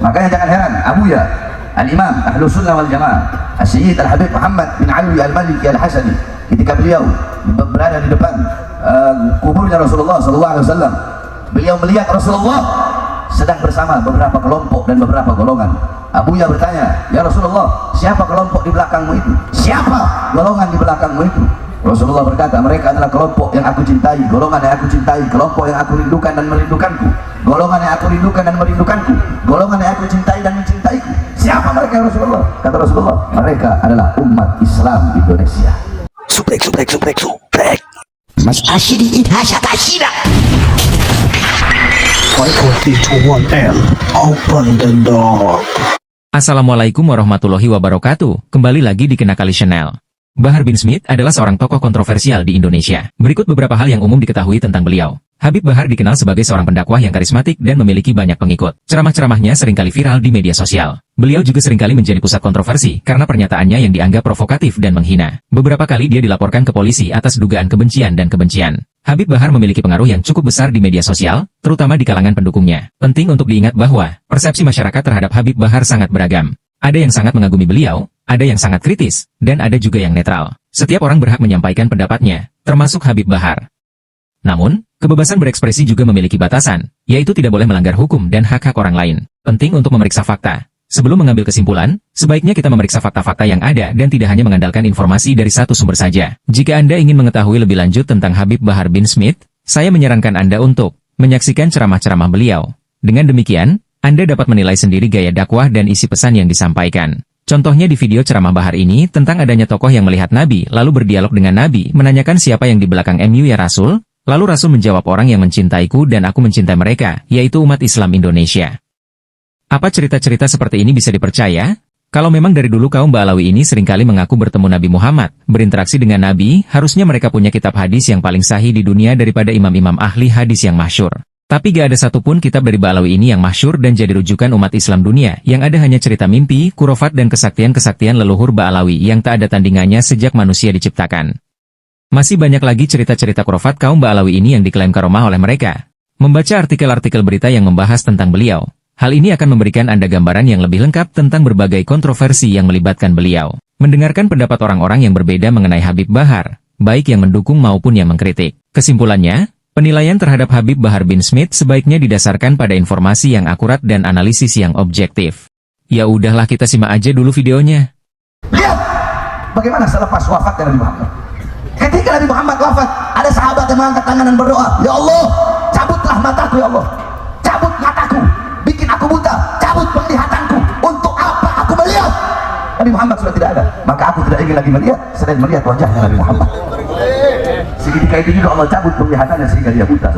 Makanya jangan heran, Abuya Al-Imam Ahlus Sunnah wal Jamaah As-Sayyid Al-Habib Muhammad bin Ali Al-Maliki Al-Hasani, ketika beliau berada di depan kuburnya Rasulullah SAW, beliau melihat Rasulullah sedang bersama beberapa kelompok dan beberapa golongan. Abuya bertanya, ya Rasulullah, siapa kelompok di belakangmu itu? Siapa golongan di belakangmu itu? Rasulullah berkata, mereka adalah kelompok yang aku cintai, golongan yang aku cintai, kelompok yang aku rindukan dan merindukanku, golongan yang aku rindukan dan merindukanku, golongan yang aku cintai dan mencintaiku. Siapa mereka ya Rasulullah? Kata Rasulullah, mereka adalah umat Islam Indonesia. Suprek. Mas Ashidi Idhasha Tashida. 5, 4, 3, 2, 1, and open the door. Assalamualaikum warahmatullahi wabarakatuh. Kembali lagi di Kenakali Channel. Bahar bin Smith adalah seorang tokoh kontroversial di Indonesia. Berikut beberapa hal yang umum diketahui tentang beliau. Habib Bahar dikenal sebagai seorang pendakwah yang karismatik dan memiliki banyak pengikut. Ceramah-ceramahnya seringkali viral di media sosial. Beliau juga seringkali menjadi pusat kontroversi karena pernyataannya yang dianggap provokatif dan menghina. Beberapa kali dia dilaporkan ke polisi atas dugaan kebencian dan kebencian. Habib Bahar memiliki pengaruh yang cukup besar di media sosial, terutama di kalangan pendukungnya. Penting untuk diingat bahwa persepsi masyarakat terhadap Habib Bahar sangat beragam. Ada yang sangat mengagumi beliau, ada yang sangat kritis, dan ada juga yang netral. Setiap orang berhak menyampaikan pendapatnya, termasuk Habib Bahar. Namun, kebebasan berekspresi juga memiliki batasan, yaitu tidak boleh melanggar hukum dan hak-hak orang lain. Penting untuk memeriksa fakta. Sebelum mengambil kesimpulan, sebaiknya kita memeriksa fakta-fakta yang ada dan tidak hanya mengandalkan informasi dari satu sumber saja. Jika Anda ingin mengetahui lebih lanjut tentang Habib Bahar bin Smith, saya menyarankan Anda untuk menyaksikan ceramah-ceramah beliau. Dengan demikian, Anda dapat menilai sendiri gaya dakwah dan isi pesan yang disampaikan. Contohnya di video ceramah Bahar ini tentang adanya tokoh yang melihat Nabi lalu berdialog dengan Nabi menanyakan siapa yang di belakang MU ya Rasul, lalu Rasul menjawab orang yang mencintaiku dan aku mencintai mereka, yaitu umat Islam Indonesia. Apa cerita-cerita seperti ini bisa dipercaya? Kalau memang dari dulu kaum Ba'alawi ini seringkali mengaku bertemu Nabi Muhammad, berinteraksi dengan Nabi, harusnya mereka punya kitab hadis yang paling sahih di dunia daripada imam-imam ahli hadis yang masyhur. Tapi gak ada satupun kitab dari Ba'alawi ini yang masyhur dan jadi rujukan umat Islam dunia, yang ada hanya cerita mimpi, kurofat dan kesaktian-kesaktian leluhur Ba'alawi yang tak ada tandingannya sejak manusia diciptakan. Masih banyak lagi cerita-cerita kurofat kaum Ba'alawi ini yang diklaim karomah oleh mereka. Membaca artikel-artikel berita yang membahas tentang beliau, hal ini akan memberikan Anda gambaran yang lebih lengkap tentang berbagai kontroversi yang melibatkan beliau. Mendengarkan pendapat orang-orang yang berbeda mengenai Habib Bahar, baik yang mendukung maupun yang mengkritik. Kesimpulannya, penilaian terhadap Habib Bahar bin Smith sebaiknya didasarkan pada informasi yang akurat dan analisis yang objektif. Ya udahlah, kita simak aja dulu videonya. Lihat bagaimana selepas wafatnya Nabi Muhammad. Ketika Nabi Muhammad wafat, ada sahabat yang mengangkat tangan dan berdoa, ya Allah, cabutlah mataku ya Allah, cabut mataku, bikin aku buta, cabut penglihatanku. Untuk apa aku melihat? Nabi Muhammad sudah tidak ada, maka aku tidak ingin lagi melihat selain melihat wajahnya Nabi Muhammad. Seketika itu juga Allah cabut penglihatannya sehingga dia buta.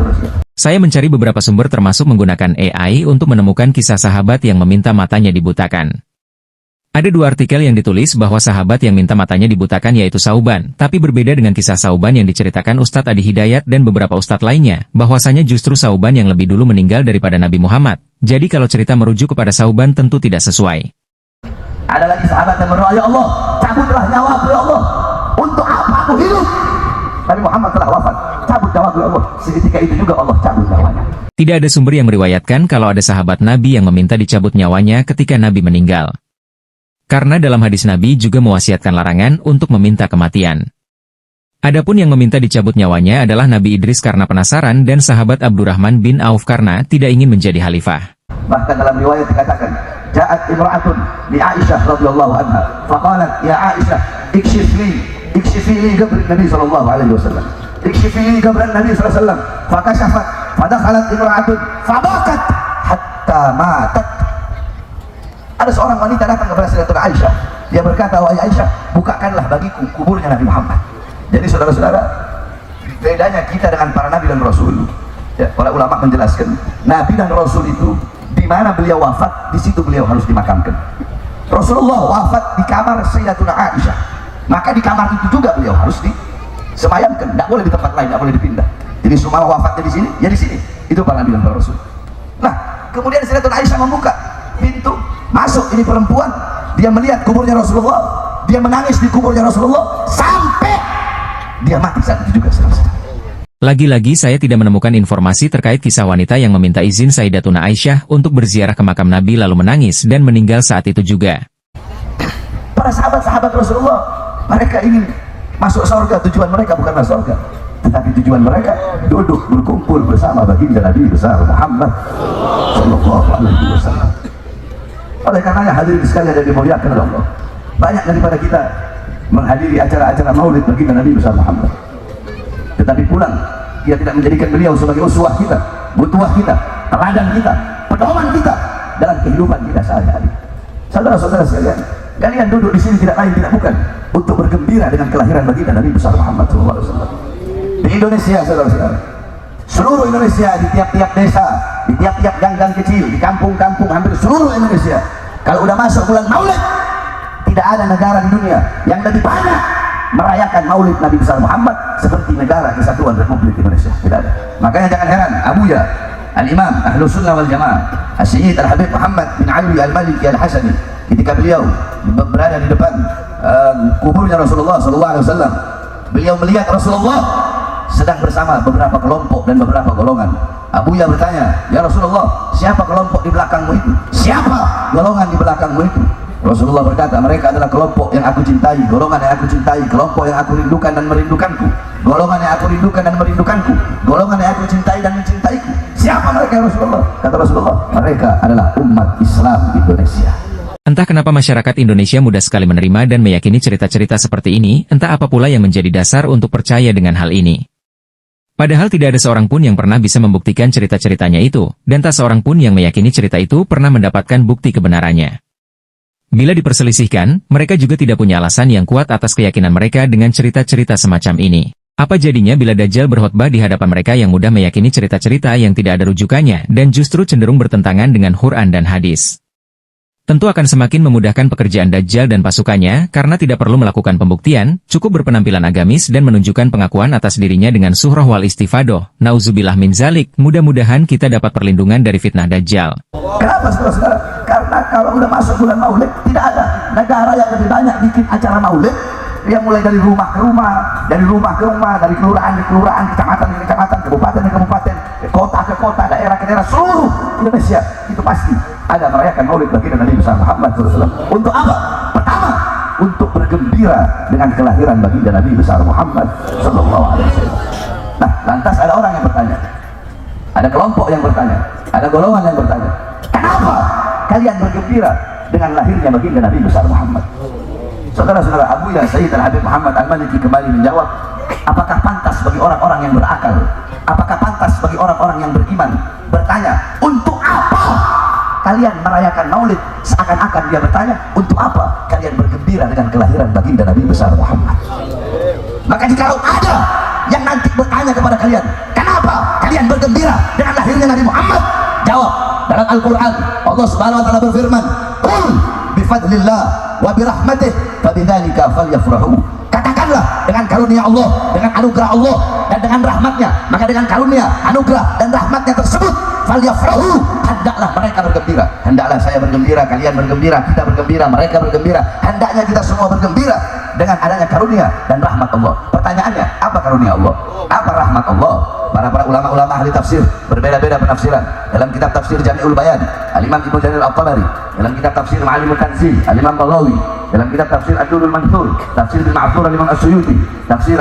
Saya mencari beberapa sumber termasuk menggunakan AI untuk menemukan kisah sahabat yang meminta matanya dibutakan. Ada dua artikel yang ditulis bahwa sahabat yang minta matanya dibutakan yaitu Sauban, tapi berbeda dengan kisah Sauban yang diceritakan Ustadz Adi Hidayat dan beberapa ustadz lainnya, bahwasanya justru Sauban yang lebih dulu meninggal daripada Nabi Muhammad. Jadi kalau cerita merujuk kepada Sauban tentu tidak sesuai. Ada lagi sahabat yang berdoa, ya Allah, cabutlah nyawaku ya Allah, untuk apa aku hidup? Nabi Muhammad telah wafat, cabut nyawaku ya Allah. Seketika itu juga Allah cabut nyawanya. Tidak ada sumber yang meriwayatkan kalau ada sahabat Nabi yang meminta dicabut nyawanya ketika Nabi meninggal. Karena dalam hadis Nabi juga mewasiatkan larangan untuk meminta kematian. Adapun yang meminta dicabut nyawanya adalah Nabi Idris karena penasaran dan sahabat Abdurrahman bin Auf karena tidak ingin menjadi khalifah. Bahkan dalam riwayat dikatakan, Ja'at imra'atun li Aisyah radhiyallahu anha, faqalat ya Aisyah, ikshifi li qabrin Nabi sallallahu alaihi wasallam. Ikshifi li qabrin Nabi sallallahu alaihi wasallam. Fakashafat, fadakhalat imra'atun, fabakat hatta matat. Ada seorang wanita datang kepada Sayyidatuna Aisyah. Dia berkata, wahai Aisyah, bukakanlah bagiku kuburnya Nabi Muhammad. Jadi saudara-saudara, bedanya kita dengan para nabi dan rasul. Ya, para ulama menjelaskan, nabi dan rasul itu di mana beliau wafat, di situ beliau harus dimakamkan. Rasulullah wafat di kamar Sayyidatuna Aisyah, maka di kamar itu juga beliau harus disemayamkan. Tidak boleh di tempat lain, tidak boleh dipindah. Jadi semua wafatnya di sini, ya di sini. Itu para nabi dan para rasul. Nah, kemudian Sayyidatuna Aisyah membuka pintu. Masuk, ini perempuan, dia melihat kuburnya Rasulullah, dia menangis di kuburnya Rasulullah sampai dia mati saat itu juga. Lagi-lagi saya tidak menemukan informasi terkait kisah wanita yang meminta izin Sayyidatuna Aisyah untuk berziarah ke makam Nabi lalu menangis dan meninggal saat itu juga. Para sahabat-sahabat Rasulullah, mereka ingin masuk surga, tujuan mereka bukan masuk surga, tetapi tujuan mereka duduk berkumpul bersama baginda Nabi besar Muhammad sallallahu alaihi wasallam. Oleh karenanya hadirin sekalian yang dimuliakan oleh Allah, banyak daripada kita menghadiri acara-acara maulid baginda Nabi besar Muhammad, tetapi pulang dia tidak menjadikan beliau sebagai uswah kita, butuah kita, teladan kita, pedoman kita dalam kehidupan kita sehari-hari. Saudara-saudara sekalian, kalian duduk di sini tidak lain tidak bukan untuk bergembira dengan kelahiran baginda Nabi besar Muhammad SAW. Di Indonesia, saudara-saudara, seluruh Indonesia, di tiap-tiap desa, di tiap-tiap gang-gang kecil, di kampung-kampung, hampir seluruh Indonesia, kalau udah masuk bulan Maulid, tidak ada negara di dunia yang lebih banyak merayakan Maulid Nabi besar Muhammad seperti negara Kesatuan Republik Indonesia. Tidak ada. Makanya jangan heran, Abuya Al-Imam Ahlus Sunnah wal Jamaah As-Sayyid Al-Habib Muhammad bin Ali Al-Maliki Al-Hasani, ketika beliau berada di depan kuburnya Rasulullah SAW, beliau melihat Rasulullah sedang bersama beberapa kelompok dan beberapa golongan. Abuya bertanya, ya Rasulullah, siapa kelompok di belakangmu itu? Siapa golongan di belakangmu itu? Rasulullah berkata, mereka adalah kelompok yang aku cintai, golongan yang aku cintai, kelompok yang aku rindukan dan merindukanku, golongan yang aku rindukan dan merindukanku, golongan yang aku cintai dan mencintaiku. Siapa mereka ya Rasulullah? Kata Rasulullah, mereka adalah umat Islam Indonesia. Entah kenapa masyarakat Indonesia mudah sekali menerima dan meyakini cerita-cerita seperti ini, entah apa pula yang menjadi dasar untuk percaya dengan hal ini. Padahal tidak ada seorang pun yang pernah bisa membuktikan cerita-ceritanya itu, dan tak seorang pun yang meyakini cerita itu pernah mendapatkan bukti kebenarannya. Bila diperselisihkan, mereka juga tidak punya alasan yang kuat atas keyakinan mereka dengan cerita-cerita semacam ini. Apa jadinya bila Dajjal berkhotbah di hadapan mereka yang mudah meyakini cerita-cerita yang tidak ada rujukannya dan justru cenderung bertentangan dengan Quran dan hadis? Tentu akan semakin memudahkan pekerjaan Dajjal dan pasukannya karena tidak perlu melakukan pembuktian, cukup berpenampilan agamis dan menunjukkan pengakuan atas dirinya dengan surah wal istifadoh. Nauzubillah min zalik, mudah-mudahan kita dapat perlindungan dari fitnah Dajjal. Kenapa saudara-saudara? Karena kalau udah masuk bulan Maulid, tidak ada negara yang lebih banyak bikin acara Maulid, yang mulai dari rumah ke rumah, dari rumah ke rumah, dari kelurahan ke kelurahan, kecamatan ke kecamatan, kabupaten ke kabupaten, kota ke kota, daerah ke daerah, seluruh Indonesia itu pasti ada merayakan Maulid baginda Nabi besar Muhammad SAW. Untuk apa? Pertama, untuk bergembira dengan kelahiran baginda Nabi besar Muhammad SAW. Nah, lantas ada orang yang bertanya, ada kelompok yang bertanya, ada golongan yang bertanya, kenapa kalian bergembira dengan lahirnya baginda Nabi besar Muhammad? Saudara-saudara, Abuya Sayyid Al-Habib Muhammad Al-Maliki kembali menjawab, apakah pantas bagi orang-orang yang berakal, apakah pantas bagi orang-orang yang beriman bertanya, untuk apa kalian merayakan Maulid? Seakan-akan dia bertanya, untuk apa kalian bergembira dengan kelahiran baginda Nabi besar Muhammad? Maka jika ada yang nanti bertanya kepada kalian, kenapa kalian bergembira dengan lahirnya Nabi Muhammad? Jawab, dalam Al-Quran Allah Subhanahu wa Ta'ala berfirman, qul bifadlillah wa birahmatih fabidzalika falyafrahu. Katakanlah, dengan karunia Allah, dengan anugerah Allah dan dengan rahmatnya, maka dengan karunia, anugerah dan rahmatnya tersebut falyafrahu, hendaklah mereka bergembira. Hendaklah saya bergembira, kalian bergembira, kita bergembira, mereka bergembira, hendaknya kita semua bergembira dengan adanya karunia dan rahmat Allah. Pertanyaannya, apa karunia Allah? Apa rahmat Allah? Para ulama-ulama ahli tafsir berbeda-beda penafsiran. Dalam kitab tafsir Jami'ul Bayan, Al-Imam Ibnu Jarir At-Tabari. Dalam kitab tafsir Ma'alimut Tanzil, Al-Imam Baghawi. Dalam kitab tafsir Ad-Durrul Mansur, tafsir Bil Ma'thur Al-Imam As-Suyuti, tafsir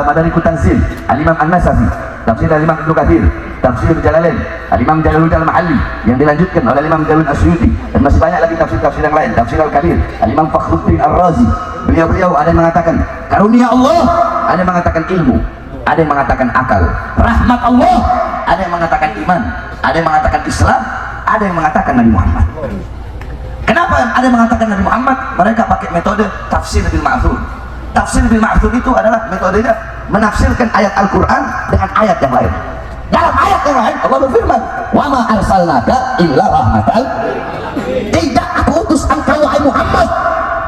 Madarikut Tanzil, Al-Imam An-Nasafi, tafsir Al-Imam Ibnu Katsir, tafsir Jalalain, Al-Imam Jalaluddin Al-Mahalli yang dilanjutkan oleh Al-Imam Jalaluddin As-Suyuti, dan masih banyak lagi tafsir-tafsir yang lain, tafsir Al-Kabir, Al-Imam Fakhruddin Ar-Razi. Beliau-beliau ada yang mengatakan karunia Allah, ada yang mengatakan ilmu, ada yang mengatakan akal. Rahmat Allah, ada yang mengatakan iman, ada yang mengatakan Islam, ada yang mengatakan Nabi Muhammad. Kenapa ada yang mengatakan Nabi Muhammad? Mereka pakai metode tafsir bil ma'thur. Tafsir bil ma'thur itu adalah metodenya menafsirkan ayat Al-Quran dengan ayat yang lain. Dalam ayat yang lain Allah berfirman, wa ma arsalnaka illa rahmatan, tidak aku utus engkau wahai Muhammad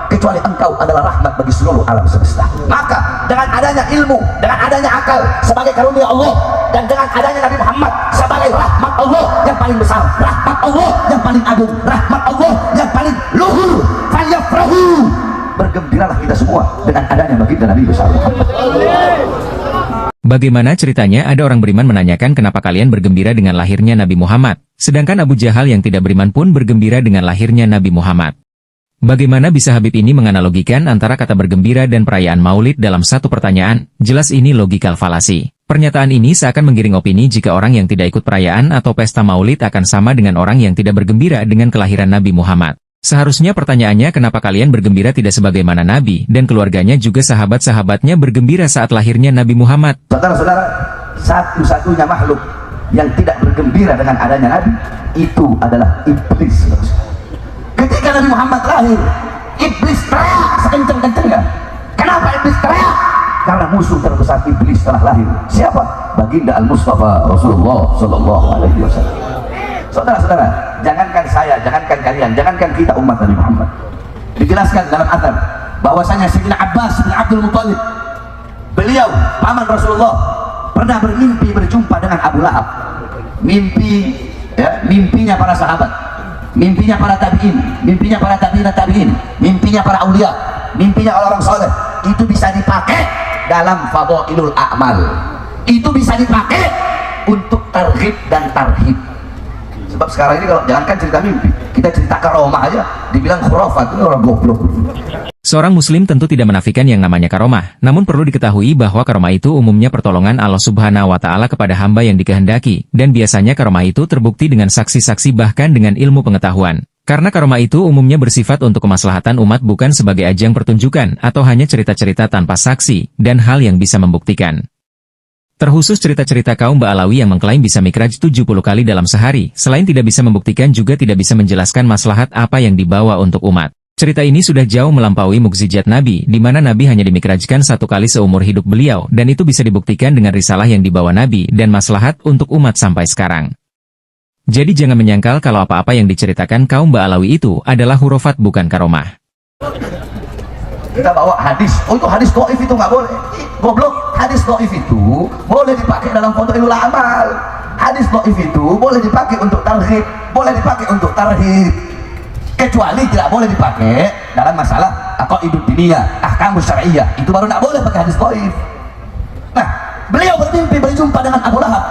kecuali engkau adalah rahmat bagi seluruh alam semesta. Maka dengan adanya ilmu, dengan adanya akal sebagai karunia Allah, dan dengan adanya Nabi Muhammad sebagai rahmat Allah yang paling besar, rahmat Allah yang paling agung, rahmat Allah yang paling luhur, falyafrahu, bergembiralah kita semua dengan adanya baginda Nabi besar Muhammad. Bagaimana ceritanya ada orang beriman menanyakan kenapa kalian bergembira dengan lahirnya Nabi Muhammad, sedangkan Abu Jahal yang tidak beriman pun bergembira dengan lahirnya Nabi Muhammad. Bagaimana bisa Habib ini menganalogikan antara kata bergembira dan perayaan maulid dalam satu pertanyaan? Jelas ini logikal falasi. Pernyataan ini seakan menggiring opini jika orang yang tidak ikut perayaan atau pesta maulid akan sama dengan orang yang tidak bergembira dengan kelahiran Nabi Muhammad. Seharusnya pertanyaannya kenapa kalian bergembira tidak sebagaimana Nabi dan keluarganya juga sahabat-sahabatnya bergembira saat lahirnya Nabi Muhammad. Saudara-saudara, satu-satunya makhluk yang tidak bergembira dengan adanya Nabi itu adalah iblis. Ketika Nabi Muhammad lahir, iblis teriak sekencang-kencangnya. Kenapa iblis teriak? Karena musuh terbesar iblis telah lahir. Siapa? Baginda Al-Mustafa Rasulullah Sallallahu Alaihi Wasallam. Saudara-saudara, jangankan saya, jangankan kalian, jangankan kita umat Nabi Muhammad. Dijelaskan dalam athar bahwasanya Sayyidina Abbas bin Abdul Muttalib, beliau paman Rasulullah, pernah bermimpi berjumpa dengan Abu Lahab. Mimpinya para sahabat, mimpinya para tabi'in, mimpinya para tabi'in, mimpinya para aulia, mimpinya orang-orang soleh. Itu bisa dipakai dalam fadhailul a'mal. Itu bisa dipakai untuk targhib dan tarhib. Sebab sekarang ini kalau jangankan cerita mimpi, kita cerita karomah aja dibilang khurafat, itu orang goblok. Seorang muslim tentu tidak menafikan yang namanya karomah, namun perlu diketahui bahwa karomah itu umumnya pertolongan Allah Subhanahu wa taala kepada hamba yang dikehendaki, dan biasanya karomah itu terbukti dengan saksi-saksi bahkan dengan ilmu pengetahuan. Karena karomah itu umumnya bersifat untuk kemaslahatan umat bukan sebagai ajang pertunjukan atau hanya cerita-cerita tanpa saksi dan hal yang bisa membuktikan. Terkhusus cerita-cerita kaum Ba'alawi yang mengklaim bisa mikraj 70 kali dalam sehari, selain tidak bisa membuktikan juga tidak bisa menjelaskan maslahat apa yang dibawa untuk umat. Cerita ini sudah jauh melampaui mukjizat Nabi, di mana Nabi hanya dimikrajkan 1 kali seumur hidup beliau, dan itu bisa dibuktikan dengan risalah yang dibawa Nabi dan maslahat untuk umat sampai sekarang. Jadi jangan menyangkal kalau apa-apa yang diceritakan kaum Ba'alawi itu adalah hurufat bukan karomah. Kita bawa hadis, oh itu hadis dhaif itu nggak boleh. Goblok, hadis dhaif itu boleh dipakai dalam fadhailul amal. Hadis dhaif itu boleh dipakai untuk tarhib, boleh dipakai untuk tarhib. Kecuali tidak boleh dipakai dalam masalah aqaidud diniyah, ahkamus syar'iyyah. Itu baru nggak boleh pakai hadis dhaif. Nah, beliau bermimpi berjumpa dengan Abu Lahab.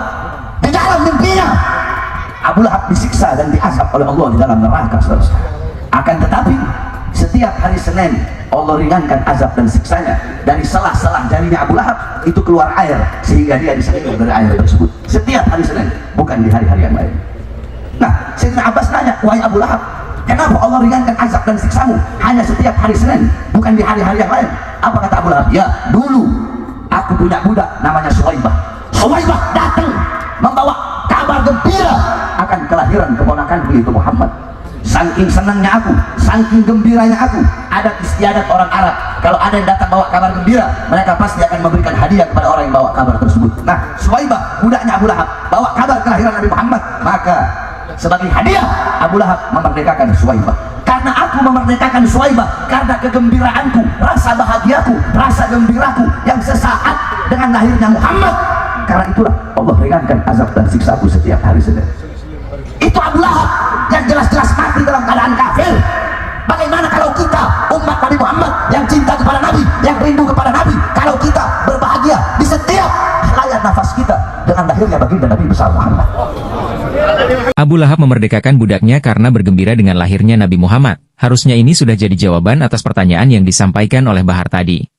Di dalam mimpinya Abu Lahab disiksa dan diazab oleh Allah di dalam neraka, saudara. Akan tetapi setiap hari Senin Allah ringankan azab dan siksanya. Dari selah-selah jarinya Abu Lahab itu keluar air sehingga dia diselingung dari air tersebut. Setiap hari Senin, bukan di hari-hari yang lain. Nah, Sayyidina Abbas nanya, wahai Abu Lahab, kenapa Allah ringankan azab dan siksamu hanya setiap hari Senin, bukan di hari-hari yang lain? Apa kata Abu Lahab? Ya, dulu aku punya budak namanya Suwaibah. Suwaibah datang membawa kabar gembira akan kelahiran keponakanku itu Muhammad. Saking senangnya aku, saking gembiranya aku, adat istiadat orang Arab, kalau ada yang datang bawa kabar gembira, mereka pasti akan memberikan hadiah kepada orang yang bawa kabar tersebut. Nah, Suwaibah, budaknya Abu Lahab, bawa kabar kelahiran Nabi Muhammad, maka sebagai hadiah Abu Lahab memerdekakan Suwaibah. Karena aku memerdekakan Suwaibah, karena kegembiraanku, rasa bahagiaku, rasa gembiraku yang sesaat dengan lahirnya Muhammad. Karena itulah Allah ringankan azab dan siksaku setiap hari Senin. Itu Abu Lahab yang jelas-jelas mati dalam keadaan kafir. Bagaimana kalau kita umat Nabi Muhammad yang cinta kepada Nabi, yang rindu kepada Nabi, kalau kita berbahagia di setiap helaian nafas kita dengan lahirnya baginda Nabi besar Muhammad. Abu Lahab memerdekakan budaknya karena bergembira dengan lahirnya Nabi Muhammad. Harusnya ini sudah jadi jawaban atas pertanyaan yang disampaikan oleh Bahar tadi.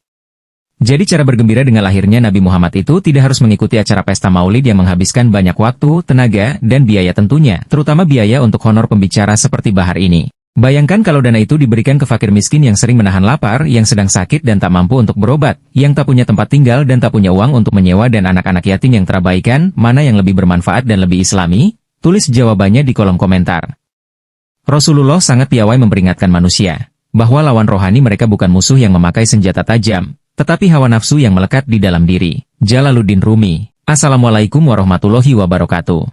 Jadi cara bergembira dengan lahirnya Nabi Muhammad itu tidak harus mengikuti acara pesta maulid yang menghabiskan banyak waktu, tenaga, dan biaya tentunya, terutama biaya untuk honor pembicara seperti Bahar ini. Bayangkan kalau dana itu diberikan ke fakir miskin yang sering menahan lapar, yang sedang sakit dan tak mampu untuk berobat, yang tak punya tempat tinggal dan tak punya uang untuk menyewa, dan anak-anak yatim yang terabaikan, mana yang lebih bermanfaat dan lebih islami? Tulis jawabannya di kolom komentar. Rasulullah sangat piawai memperingatkan manusia bahwa lawan rohani mereka bukan musuh yang memakai senjata tajam, tetapi hawa nafsu yang melekat di dalam diri. Jalaluddin Rumi. Assalamualaikum warahmatullahi wabarakatuh.